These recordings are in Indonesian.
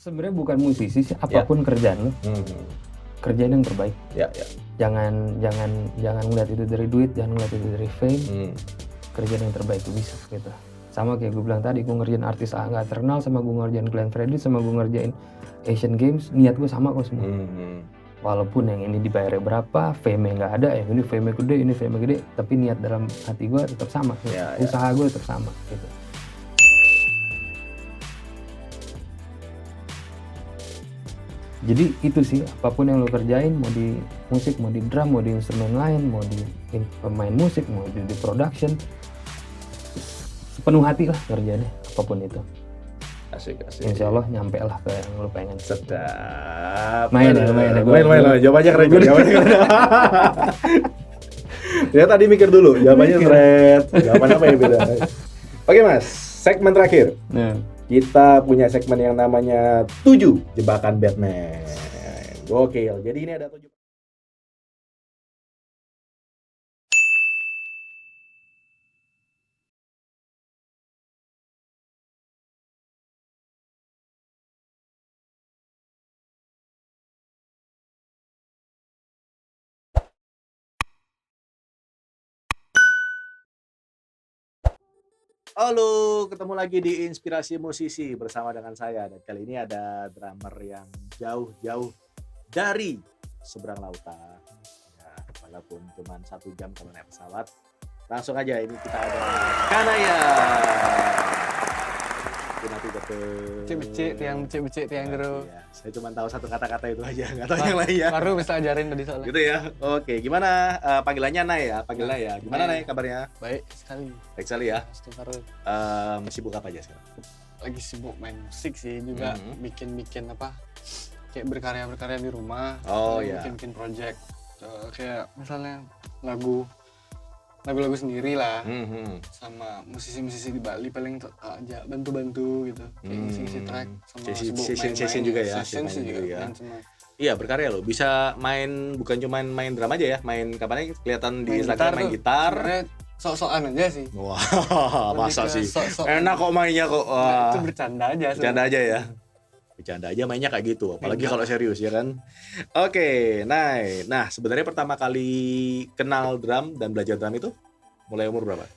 Sebenarnya bukan musisi sih, apapun kerjaan lo, kerjain yang terbaik. Ya. Jangan ngeliat itu dari duit, jangan ngeliat itu dari fame. Kerjain yang terbaik tuh bisa gitu. Sama kayak gue bilang tadi, gue ngerjain artis nggak terkenal, sama gue ngerjain Glenn Fredly, sama gue ngerjain Asian Games, niat gue sama kok semua. Walaupun yang ini dibayarnya berapa, fame-nya nggak ada, yang ini fame-nya gede, ini fame-nya gede, tapi niat dalam hati gue tetap sama, usaha gue tetap sama gitu. Jadi itu sih, apapun yang lo kerjain, mau di musik, mau di drum, mau di instrumen lain, mau di pemain musik, mau di production, sepenuh hati lah kerjaannya, apapun itu. Asik. Insya Allah nyampe lah ke yang lo pengen. Sedap. Main. Jawabannya keren. Ya tadi mikir dulu, jawabannya thread. Jawaban apa yang beda? Oke Mas, segmen terakhir. Kita punya segmen yang namanya 7 jebakan Batman. Gokil. Jadi ini ada 7. Halo, ketemu lagi di Inspirasi Musisi bersama dengan saya. Dan kali ini ada drummer yang jauh-jauh dari seberang lautan. Ya, walaupun cuma 1 jam kalau naik pesawat. Langsung aja, ini kita ada Kanaya. Nanti becek tiang jeruk. Ya, saya cuma tahu satu kata-kata itu aja, nggak tahu yang lain ya. Baru bisa ajarin tadi soalnya. Gitu ya. Oke, gimana panggilannya Nay ya? Panggil Nay ya. Gimana Nay kabarnya? Baik sekali. Baik sekali ya. Astagfirullah. Sibuk apa aja sekarang? Lagi sibuk main musik sih, juga bikin apa? Kayak berkarya di rumah. Oh ya. Bikin project. Kayak misalnya lagu-lagu sendiri lah. Sama musisi-musisi di Bali paling aja bantu-bantu gitu. Kayak ngisi-ngisi track sama sibuk session juga ya. Session sih juga ya. main sama. Iya, berkarya loh. Bisa main, bukan cuma main drum aja ya. Main kapan kelihatan di Instagram main gitar. Sebenarnya sok-sokan aja sih. Wah, masa sih? Sok-sok. Enak kok mainnya kok. Itu bercanda aja. Bercanda aja ya. Bercanda aja mainnya kayak gitu, apalagi kalau serius ya kan. Oke, nah sebenarnya pertama kali kenal drum dan belajar drum itu mulai umur berapa?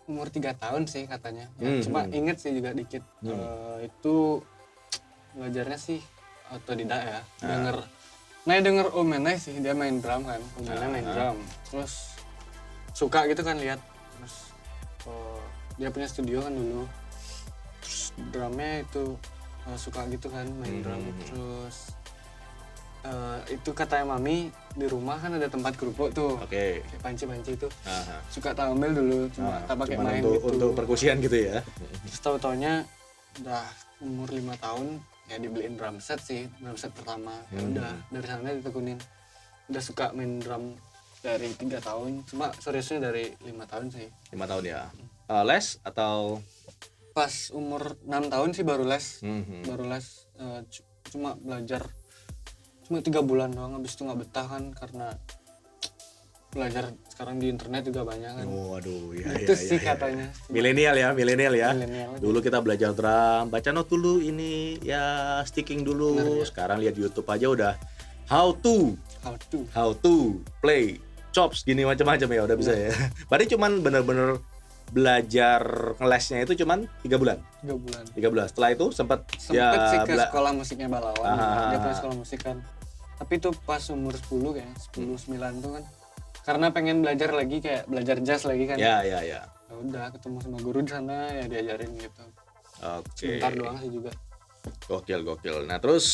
Umur 3 tahun sih katanya. Cuma inget sih juga dikit. Itu belajarnya sih otodidak ya. Denger Om Menai sih, dia main drum kan. Om Menai main drum. Terus suka gitu kan lihat. Terus dia punya studio kan dulu. Terus drumnya itu suka gitu kan main drum. Terus itu katanya mami di rumah kan ada tempat kerupuk tuh. Oke. Kayak panci-panci itu. Suka tampil dulu, cuma tak pakai main untuk, gitu. Untuk perkusian gitu ya. Terus tahu-taunya udah umur 5 tahun ya dibeliin drum set sih, drum set pertama. Ya udah dari sana ditekunin. Udah suka main drum dari 3 tahun, cuma seriusnya dari 5 tahun sih. 5 tahun ya. Les atau pas umur 6 tahun sih baru les. Baru les cuma belajar cuma 3 bulan doang, habis itu nggak betah kan karena belajar sekarang di internet juga banyak kan. Waduh, ya. Itu sih katanya. Milenial ya. Milenial Dulu kita belajar drum, baca not dulu ini ya, sticking dulu. Bener, ya. Sekarang lihat di YouTube aja udah how to play chops gini macam-macam ya udah bisa ya. Berarti cuman bener-bener belajar ngelesnya itu cuman 3 bulan. 3 bulan. Setelah itu sempat ya sih ke sekolah musiknya Balawan. Dia punya sekolah musik kan. Tapi itu pas umur 10 kayaknya, 10-9 tuh kan. Karena pengen belajar lagi, kayak belajar jazz lagi kan. Ya. Ya udah ketemu sama guru di sana ya diajarin gitu. Oke. Sebentar doang sih juga. Gokil. Nah, terus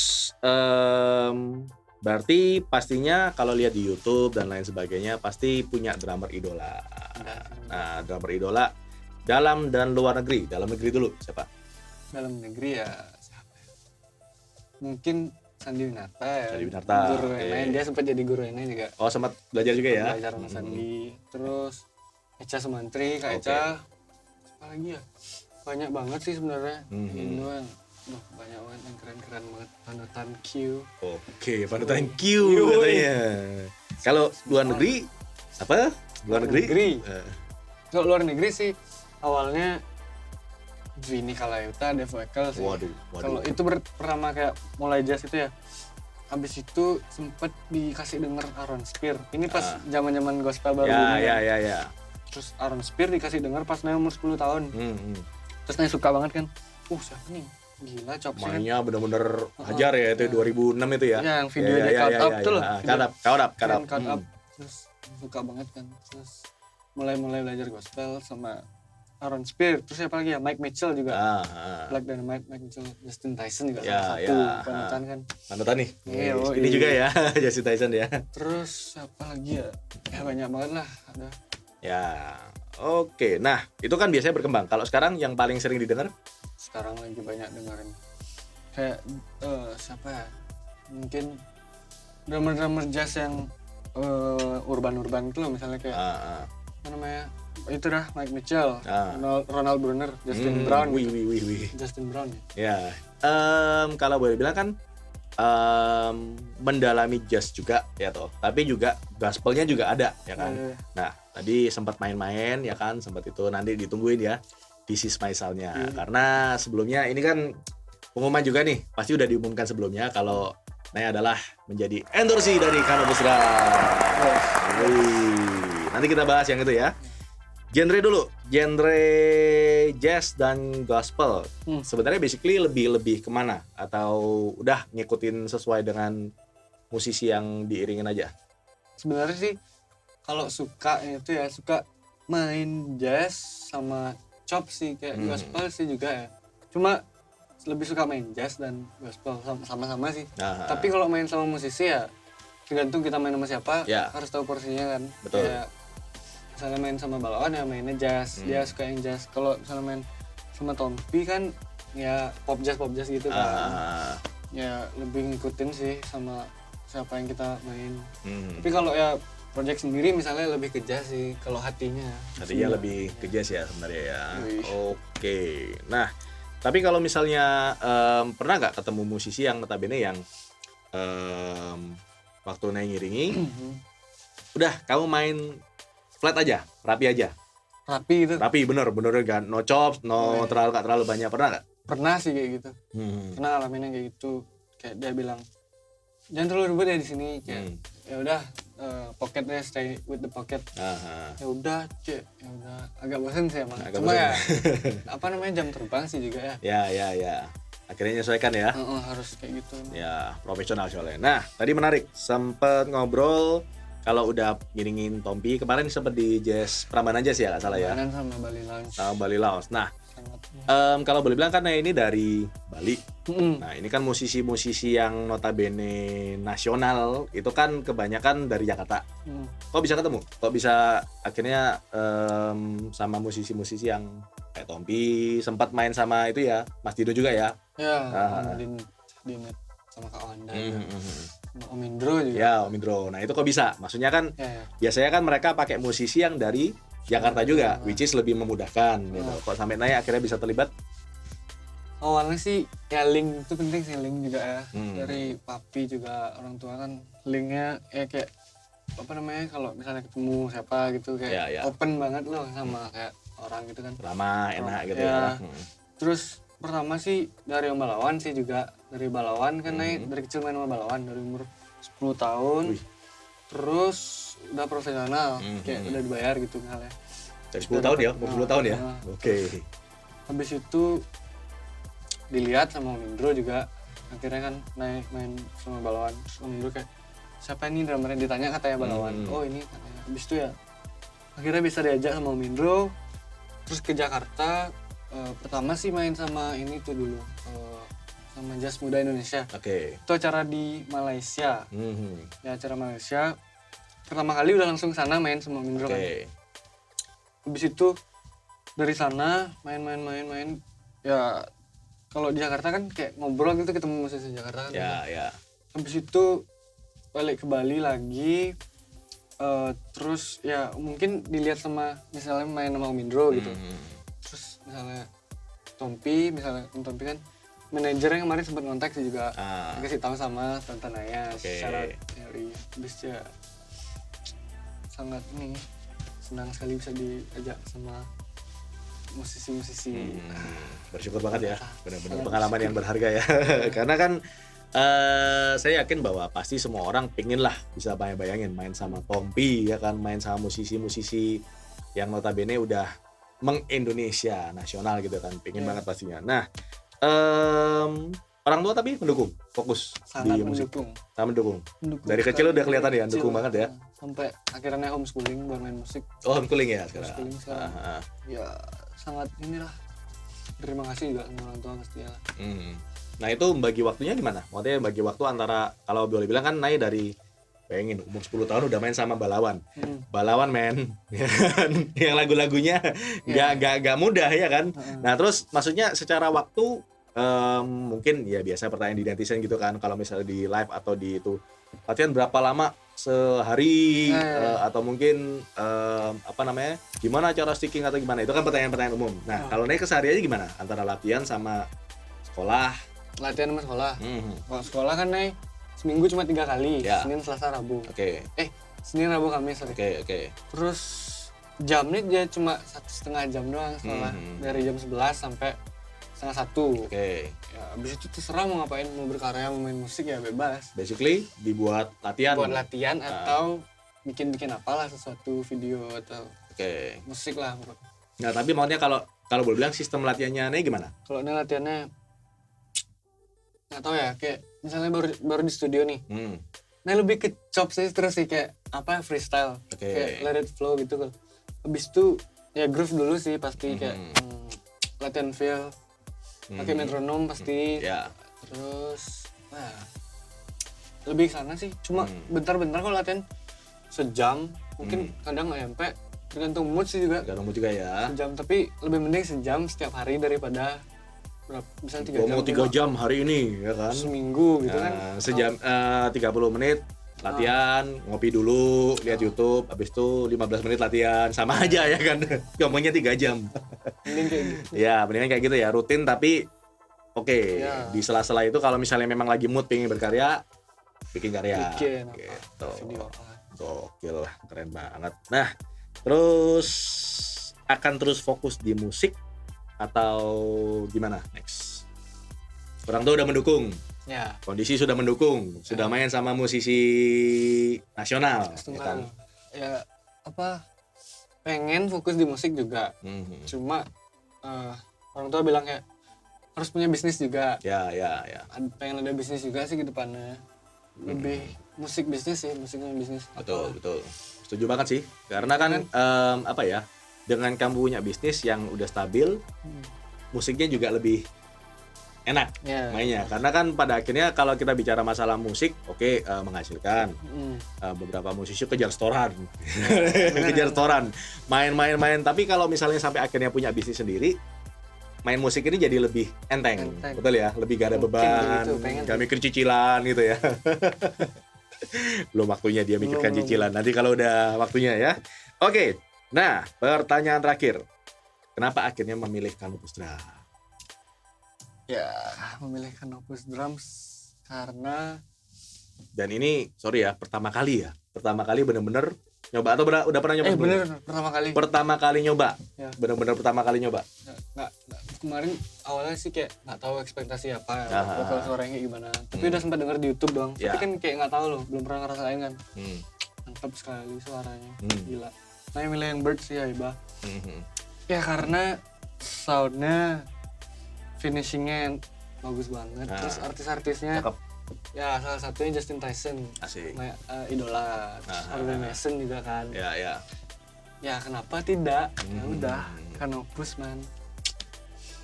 berarti pastinya kalau lihat di YouTube dan lain sebagainya pasti punya drummer idola. Nah, drummer idola dalam dan luar negeri. Dalam negeri dulu siapa? Dalam negeri ya siapa? Mungkin Sandi Winata ya. Sandi Winata. Guru Enai, dia sempat jadi guru Enai juga. Oh, sempat belajar juga ya? Belajar sama Sandi. Terus Echa Sumantri, Kak Echa. Apa lagi ya? Banyak banget sih sebenarnya. Indo yang banyak banget yang keren-keren banget. Panutan Q. Oke, panutan Q katanya. Kalau luar negeri apa? Luar negeri? Kalau luar negeri sih awalnya Vini Kalayuta, Dave Weckl sih. Waduh. Kalau itu pertama kayak mulai jazz itu ya. Habis itu sempet dikasih denger Aaron Spear. Ini pas zaman-zaman gospel baru ini. Ya. Terus Aaron Spear dikasih denger pas Naya umur 10 tahun. Terus Naya suka banget kan. Siapa nih? Gila Chopsy kan. Mainnya bener-bener hajar ya itu 2006 itu ya. Ya, yang videonya Count Up tuh loh. Count Up. Terus suka banget kan. Terus mulai belajar gospel sama Aaron Spear. Terus siapa lagi ya? Mike Mitchell juga. Black Dynamite, Mike Mitchell, Justin Tyson juga salah satu panutan kan. Panutan nih. Iya, ini juga ya, Justin Tyson ya. Terus siapa lagi ya? Ya banyak banget lah ada. Ya, oke. Nah, itu kan biasanya berkembang. Kalau sekarang yang paling sering didengar? Sekarang lagi banyak dengerin. Kayak siapa ya? Mungkin drummer jazz yang urban itu loh, misalnya kayak apa namanya? Itu dah Mike Mitchell, Ronald Brunner, Justin Brown. Justin Brown ya. Kalau boleh bilang kan mendalami jazz juga ya toh, tapi juga gospelnya juga ada ya kan. Nah, tadi sempat main-main ya kan, sempat itu nanti ditungguin ya This Is My Sound-nya. Karena sebelumnya ini kan pengumuman juga nih, pasti udah diumumkan sebelumnya kalau Naya adalah menjadi endorsee dari Cannabis Rock. Nanti kita bahas yang itu ya. Genre dulu, genre jazz dan gospel. Sebenarnya basically lebih kemana? Atau udah ngikutin sesuai dengan musisi yang diiringin aja? Sebenarnya sih kalau suka itu ya suka main jazz sama chop sih, kayak gospel sih juga ya. Cuma lebih suka main jazz dan gospel sama-sama sih. Tapi kalau main sama musisi ya tergantung kita main sama siapa, harus tahu porsinya kan. Betul. Kayak misalnya main sama Balawan ya mainnya jazz, dia suka yang jazz. Kalau misalnya main sama Tompi kan ya pop jazz gitu kan. Ya lebih ngikutin sih sama siapa yang kita main. Tapi kalau ya project sendiri misalnya lebih ke jazz sih kalau hatinya. Hatinya lebih ke jazz ya sebenarnya ya. Oke. Nah, tapi kalau misalnya pernah nggak ketemu musisi yang notabene yang waktu Naya ngiringi, udah kamu main flat aja, rapi aja. Rapi gitu. Rapi bener kan, no chops, gak terlalu banyak, pernah nggak? Pernah sih kayak gitu. Pernah ngalamin yang kayak gitu. Kayak dia bilang, jangan terlalu ribet ya di sini. Kayak ya udah, pocket deh, stay with the pocket. Ya udah, agak bosan sih emang. Cuma ya, apa namanya jam terbang sih juga ya. Ya. Akhirnya menyesuaikan ya. Harus kayak gitu. Ya, profesional soalnya. Nah, tadi menarik, sempet ngobrol. Kalau udah ngiringin Tompi, kemarin sempat di Jazz Prambanan Jazz ya, nggak salah ya? Prambanan sama Bali Lounge. Sama Bali Lounge. Nah, kalau boleh bilang kan ini dari Bali. Nah, ini kan musisi-musisi yang notabene nasional, itu kan kebanyakan dari Jakarta. Kok bisa ketemu? Kok bisa akhirnya sama musisi-musisi yang kayak Tompi, sempat main sama itu ya, Mas Dido juga ya? Ya, Dinet sama Kak Wanda. Om Indro juga. Ya, Om Indro. Nah, itu kok bisa? Maksudnya kan biasanya kan mereka pakai musisi yang dari Jakarta juga, which is lebih memudahkan gitu. Kok sampai Naya akhirnya bisa terlibat? Awalnya sih ya link itu penting sih, link juga ya. Dari papi juga orang tua kan linknya ya kayak apa namanya kalau misalnya ketemu siapa gitu kayak open banget loh sama kayak orang gitu kan. Ramah, enak gitu ya. Terus pertama sih dari Om Balawan sih juga. Dari Balawan kan dari kecil main sama Balawan dari umur 10 tahun. Terus udah profesional, kayak udah dibayar gitu misalnya. Dari 10 tahun ya? Umur 10 tahun ya? Oke. Habis itu dilihat sama Om Indro juga. Akhirnya kan naik main sama Balawan. Terus Om Indro kayak, siapa ini drummernya? Ditanya katanya Balawan. Oh ini katanya. Habis itu ya akhirnya bisa diajak sama Om Indro. Terus ke Jakarta. Pertama sih main sama ini tuh dulu. Sama Jazz Muda Indonesia. Itu acara di Malaysia. Ya acara Malaysia. Pertama kali udah langsung sana main sama Om Indro kan. Habis itu dari sana main. Ya kalau di Jakarta kan kayak ngobrol gitu ketemu musisi Jakarta kan. Ya. Habis itu balik ke Bali lagi. Terus ya mungkin dilihat sama misalnya main sama Om Indro gitu. Terus misalnya Tompi kan manajernya kemarin sempat ngontak sih juga. Kasih tahu sama Tante Naya secara dari habis ya sangat senang sekali bisa diajak sama musisi-musisi. Bersyukur banget ya, benar-benar sangat pengalaman yang berharga ya. Karena kan saya yakin bahwa pasti semua orang pingin lah bisa bayangin main sama Tompi ya kan, main sama musisi-musisi yang notabene udah meng-Indonesia nasional gitu kan, pingin banget pastinya. Nah, orang tua tapi mendukung, fokus Sangat di musik. mendukung. Sangat mendukung. Mendukung Dari kecil sekali. udah kelihatan ya, Kecil. dukung banget ya. Sampai akhirnya homeschooling buat main musik. Oh, homeschooling ya sekarang. Homeschooling sekarang. Ya sangat inilah. Terima kasih juga sama orang tua pastinya lah. Nah itu bagi waktunya gimana? Maksudnya bagi waktu antara, kalau boleh bilang kan naik dari pengen umur 10 tahun udah main sama Balawan. Balawan men, yang lagu-lagunya nggak mudah ya kan. Nah terus maksudnya secara waktu mungkin ya biasa pertanyaan di netizen gitu kan, kalau misalnya di live atau di itu latihan berapa lama sehari atau mungkin apa namanya, gimana cara sticking atau gimana, itu kan pertanyaan-pertanyaan umum. Nah kalau naik kesehariannya gimana antara latihan sama sekolah? Latihan sama sekolah. Kalau sekolah kan naik seminggu cuma 3 kali, Senin, Selasa, Rabu. Senin, Rabu, Kamis. Terus jamnya dia cuma 1,5 jam doang sekolah, dari jam 11 sampai 12:30. Ya, abis itu terserah mau ngapain, mau berkarya, mau main musik ya bebas. Basically dibuat latihan. Buat latihan atau bikin apalah sesuatu video atau musik lah. Nah tapi maksudnya kalau boleh bilang sistem latihannya nih gimana? Kalau ini latihannya nggak tahu ya, kayak misalnya baru di studio nih. Nah lebih ke chop sih, terus sih kayak apa freestyle, kayak let it flow gitu kan. Habis itu ya groove dulu sih pasti, kayak latihan feel, pakai metronom pasti. Terus lebih sana sih, cuma bentar-bentar kalau latihan sejam, mungkin kadang nggak nyampe, tergantung mood sih juga. Tergantung mood juga ya. Sejam, tapi lebih mending sejam setiap hari daripada misalnya 3 jam. Mau 3 jam hari ini ya kan? Seminggu gitu kan. Sejam 30 menit latihan, ngopi dulu, lihat YouTube, habis itu 15 menit latihan, sama aja ya kan? Ngomongnya 3 jam. Mending kayak gitu. Ya, mendingan kayak gitu ya, rutin tapi di sela-sela itu kalau misalnya memang lagi mood pengen berkarya, bikin karya. Gitu. Video. Gokil lah, keren banget. Nah, terus akan terus fokus di musik atau gimana next? Orang tua udah mendukung. Ya. Kondisi sudah mendukung, sudah main sama musisi nasional, ya kan? Ya apa? Pengen fokus di musik juga. Cuma orang tua bilang kayak harus punya bisnis juga. Ya. Pengen ada bisnis juga sih ke depannya. Lebih musik bisnis sih, musiknya bisnis. Betul. Setuju banget sih. Karena kan apa ya? Dengan kamu punya bisnis yang udah stabil, musiknya juga lebih enak mainnya. Karena kan pada akhirnya kalau kita bicara masalah musik, menghasilkan. Beberapa musisi kejar setoran. Kejar setoran. Main. Tapi kalau misalnya sampai akhirnya punya bisnis sendiri, main musik ini jadi lebih enteng. Betul ya? Lebih gak ada beban, gak mikir cicilan gitu ya. Belum waktunya dia mikirkan cicilan. Nanti kalau udah waktunya ya. Oke. Nah, pertanyaan terakhir. Kenapa akhirnya memilih Canopus Drum? Ya, memilih Canopus Drums karena, dan ini sorry ya, pertama kali bener-bener nyoba atau udah pernah nyoba? Bener, pertama kali nyoba. Ya. Bener-bener pertama kali nyoba. Nggak, kemarin awalnya sih kayak nggak tahu ekspektasi apa, vokal suaranya kayak gimana. Tapi udah sempat denger di YouTube doang. Tapi kan kayak nggak tahu loh, belum pernah ngerasain kan. Mantap sekali suaranya, gila. Saya milih yang Bird sih ya, Iba. Ya karena soundnya, finishingnya bagus banget. Terus artis-artisnya, ya salah satunya Justin Tyson. Asik. Idola. Arden Mason juga kan. Ya. Ya kenapa tidak? Ya udah, Canopus man.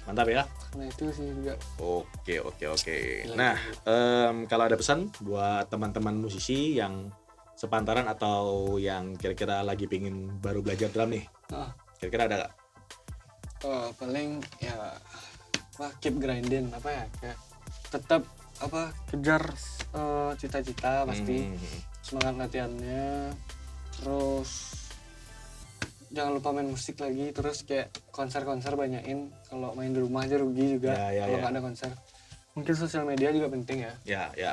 Mantap ya. Nah itu sih juga. Oke. Nah, kalau ada pesan buat teman-teman musisi yang sepantaran atau yang kira-kira lagi pingin baru belajar drum nih, kira-kira ada nggak? Paling ya keep grinding, kayak tetap kejar cita-cita pasti, semangat latihannya, terus jangan lupa main musik lagi, terus kayak konser-konser banyain. Kalau main di rumah aja rugi juga kalau nggak ada konser. Mungkin sosial media juga penting ya. Ya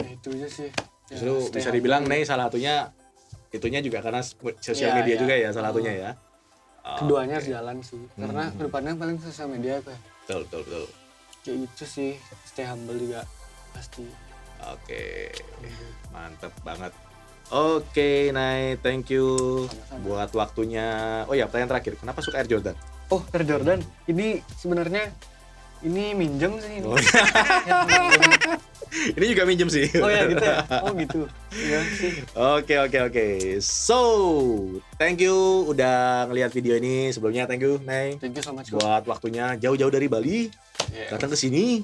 itu aja sih. Justru bisa dibilang nih salah satunya itunya juga karena sosial media juga ya salah satunya ya. keduanya harus jalan sih. Karena kedepannya paling sosial media apa ya. Betul. Kayak gitu sih, stay humble juga pasti. Oke, mantep banget. Oke, Nay, thank you Sama-sama. buat waktunya. Oh ya, pertanyaan terakhir, kenapa suka Air Jordan? Oh, Air Jordan. Ini sebenarnya ini minjem sih ini. Oh, ini juga minjem sih. Oh ya gitu ya. Oh gitu. Iya sih. Oke. So, thank you udah ngelihat video ini. Sebelumnya thank you, Nay, Thank you so much. buat waktunya jauh-jauh dari Bali Yeah. datang ke sini.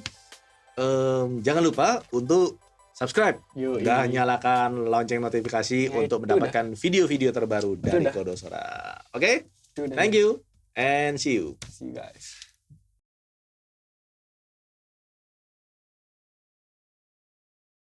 Jangan lupa untuk subscribe dan nyalakan lonceng notifikasi Ya, untuk itu mendapatkan video-video terbaru dari udah. Kodosora. Oke? Itu udah. Thank you and see you. See you guys.